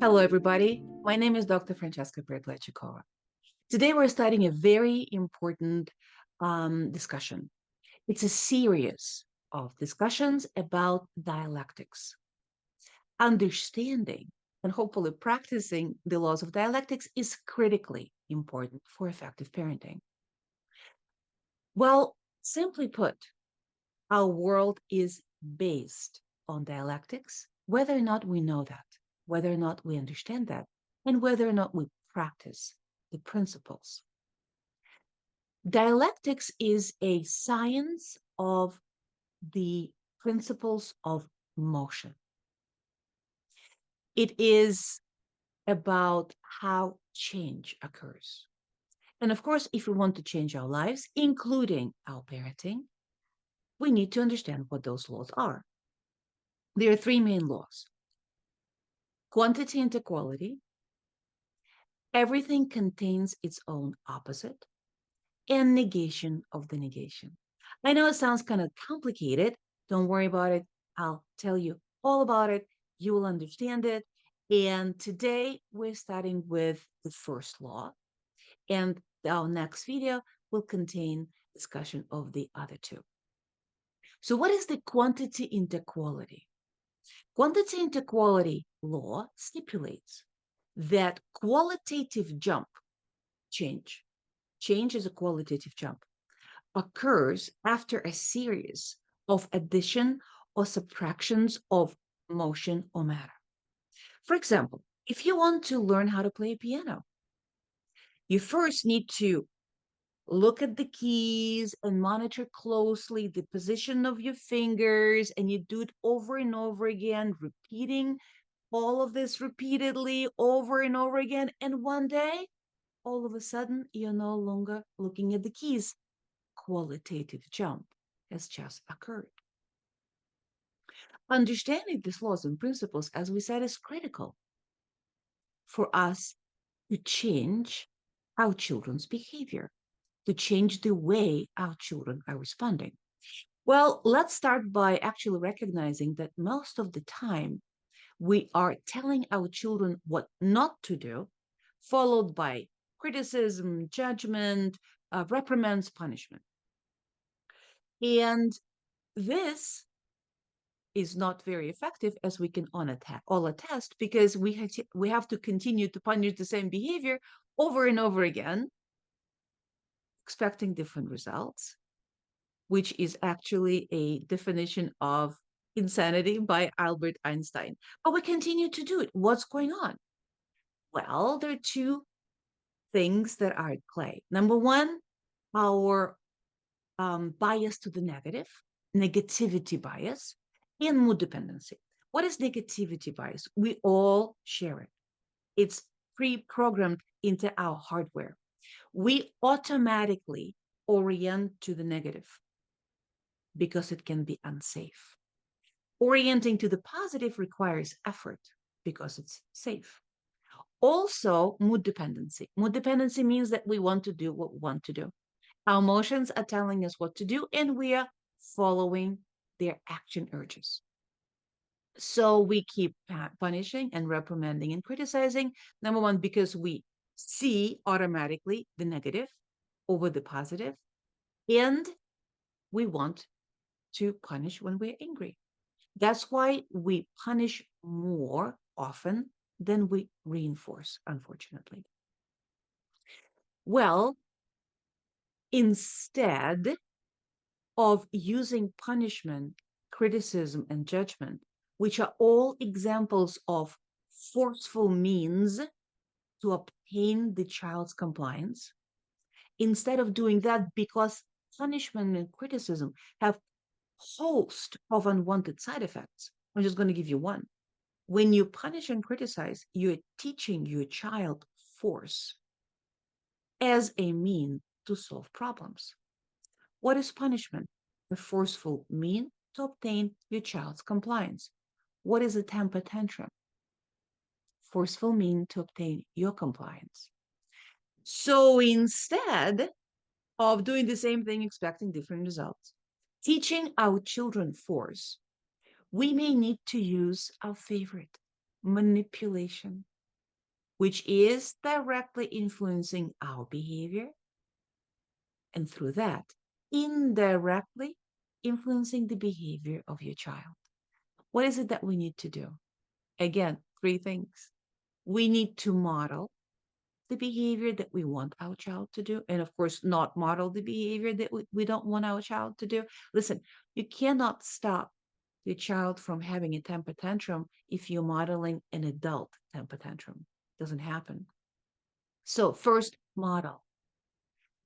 Hello, everybody. My name is Dr. Francheska Perepletchikova. Today, we're starting a very important discussion. It's a series of discussions about dialectics. Understanding and hopefully practicing the laws of dialectics is critically important for effective parenting. Well, simply put, our world is based on dialectics, whether or not we know that, whether or not we understand that, and whether or not we practice the principles. Dialectics is a science of the principles of motion. It is about how change occurs. And of course, if we want to change our lives, including our parenting, we need to understand what those laws are. There are three main laws: quantity into quality, everything contains its own opposite, and negation of the negation. I know it sounds kind of complicated. Don't worry about it. I'll tell you all about it. You will understand it. And today we're starting with the first law, and our next video will contain discussion of the other two. So what is the quantity into quality? Quantity into quality law stipulates that qualitative jump, change is a qualitative jump, occurs after a series of addition or subtractions of motion or matter. For example, if you want to learn how to play piano, you first need to look at the keys and monitor closely the position of your fingers, and you do it over and over again, repeating all of this repeatedly over and over again. And one day, all of a sudden, you're no longer looking at the keys. Qualitative jump has just occurred. Understanding these laws and principles, as we said, is critical for us to change our children's behavior, to change the way our children are responding. Well, let's start by actually recognizing that most of the time we are telling our children what not to do, followed by criticism, judgment, reprimands, punishment. And this is not very effective, as we can all attest, because we have to continue to punish the same behavior over and over again, expecting different results, which is actually a definition of insanity by Albert Einstein. But we continue to do it. What's going on? Well, there are two things that are at play. Number one, our bias to the negative, negativity bias, and mood dependency. What is negativity bias? We all share it. It's pre-programmed into our hardware. We automatically orient to the negative because it can be unsafe. Orienting to the positive requires effort because it's safe. Also, mood dependency. Mood dependency means that we want to do what we want to do. Our emotions are telling us what to do, and we are following their action urges. So we keep punishing and reprimanding and criticizing. Number one, because we see automatically the negative over the positive, and we want to punish when we're angry. That's why we punish more often than we reinforce, unfortunately. Well, instead of using punishment, criticism, and judgment, which are all examples of forceful means to obtain the child's compliance, instead of doing that, because punishment and criticism have a host of unwanted side effects. I'm just going to give you one. When you punish and criticize, you're teaching your child force as a mean to solve problems. What is punishment? A forceful mean to obtain your child's compliance. What is a temper tantrum? Forceful mean to obtain your compliance. So instead of doing the same thing, expecting different results, teaching our children force, we may need to use our favorite, manipulation. which is directly influencing our behavior, and through that, indirectly influencing the behavior of your child. What is it that we need to do? Again, three things. We need to model the behavior that we want our child to do, and of course, not model the behavior that we don't want our child to do. Listen, you cannot stop your child from having a temper tantrum if you're modeling an adult temper tantrum. It doesn't happen. So, first, model.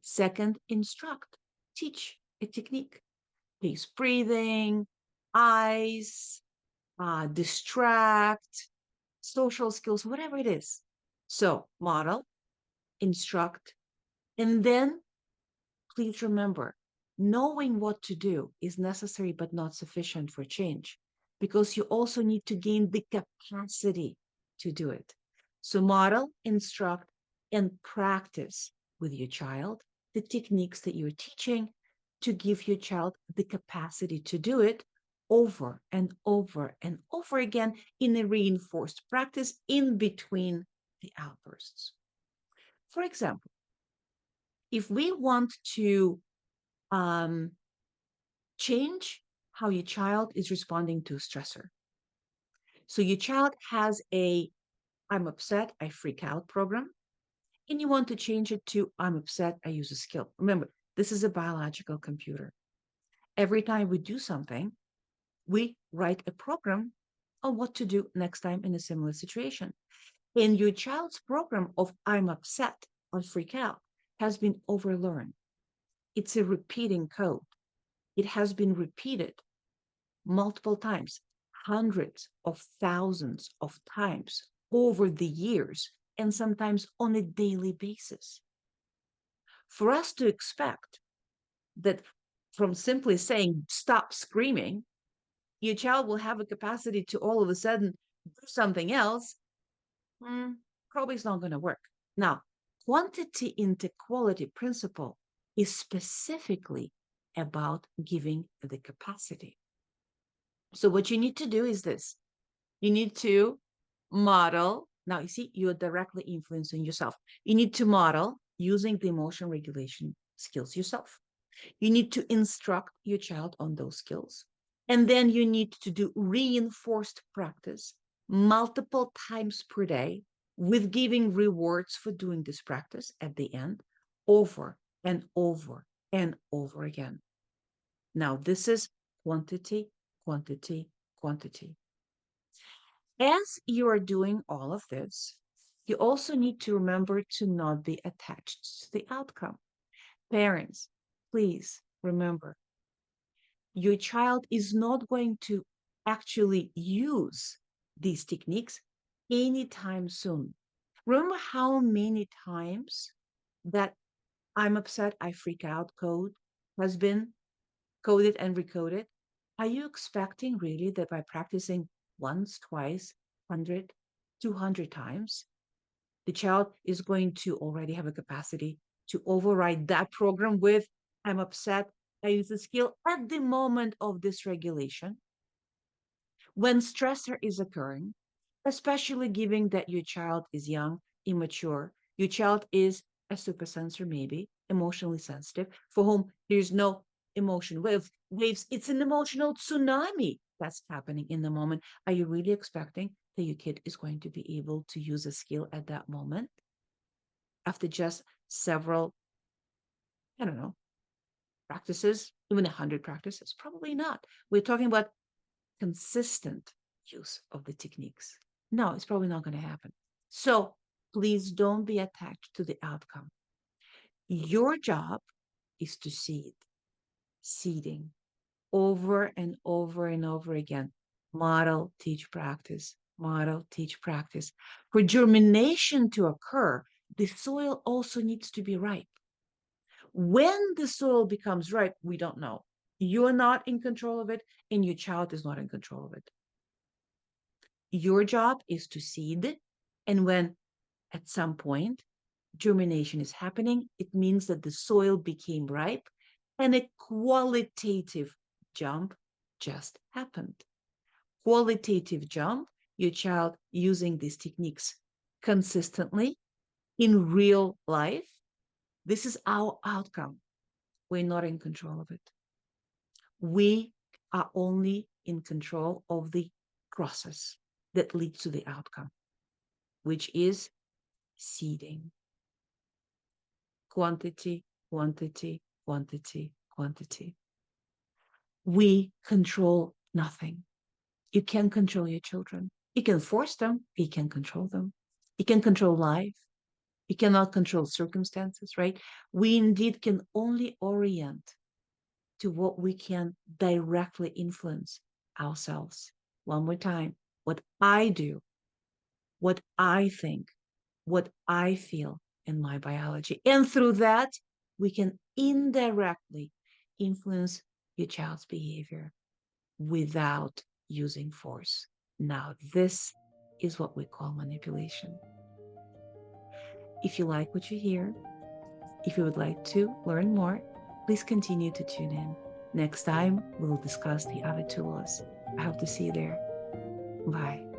Second, instruct. Teach a technique. Pace breathing, eyes, distract, social skills, whatever it is. So, model, instruct, and then please remember, knowing what to do is necessary but not sufficient for change, because you also need to gain the capacity to do it. So model, instruct, and practice with your child the techniques that you're teaching to give your child the capacity to do it over and over and over again in a reinforced practice in between the outbursts. For example, if we want to change how your child is responding to stressor. So your child has a I'm upset, I freak out program, and you want to change it to I'm upset, I use a skill. Remember, this is a biological computer. Every time we do something, we write a program on what to do next time in a similar situation. And your child's program of I'm upset or freak out has been overlearned. It's a repeating code. It has been repeated multiple times, hundreds of thousands of times over the years, and sometimes on a daily basis. For us to expect that from simply saying, stop screaming, your child will have a capacity to all of a sudden do something else, probably is not going to work. Now, quantity into quality principle is specifically about giving the capacity. So what you need to do is this. You need to model. Now, you see, you're directly influencing yourself. You need to model using the emotion regulation skills yourself. You need to instruct your child on those skills. And then you need to do reinforced practice multiple times per day with giving rewards for doing this practice at the end over and over and over again. Now, this is quantity, quantity, quantity. As you are doing all of this, you also need to remember to not be attached to the outcome. Parents, please remember, your child is not going to actually use these techniques anytime soon. Remember how many times that I'm upset, I freak out code has been coded and recoded? Are you expecting really that by practicing once, twice, 100, 200 times, the child is going to already have a capacity to override that program with I'm upset, I use the skill at the moment of dysregulation? When stressor is occurring, especially given that your child is young, immature, your child is a supersensor, maybe emotionally sensitive, for whom there's no emotion waves. It's an emotional tsunami that's happening in the moment. Are you really expecting that your kid is going to be able to use a skill at that moment after just several, I don't know, practices, even 100 practices? Probably not. We're talking about consistent use of the techniques. No, it's probably not going to happen. So please don't be attached to the outcome. Your job is to seed, seeding over and over and over again. Model, teach, practice, model, teach, practice. For germination to occur, the soil also needs to be ripe. When the soil becomes ripe, we don't know. You're not in control of it, and your child is not in control of it. Your job is to seed, and when at some point germination is happening, it means that the soil became ripe and a qualitative jump just happened. Qualitative jump, your child using these techniques consistently in real life, this is our outcome. We're not in control of it. We are only in control of the process that leads to the outcome, which is seeding. Quantity, quantity, quantity, quantity. We control nothing. You can control your children. You can force them. You can control them. You can control life. You cannot control circumstances, right? We indeed can only orient to what we can directly influence ourselves. One more time, what I do, what I think, what I feel in my biology. And through that, we can indirectly influence your child's behavior without using force. Now, this is what we call manipulation. If you like what you hear, if you would like to learn more, please continue to tune in. Next time, we'll discuss the other two laws. I hope to see you there. Bye.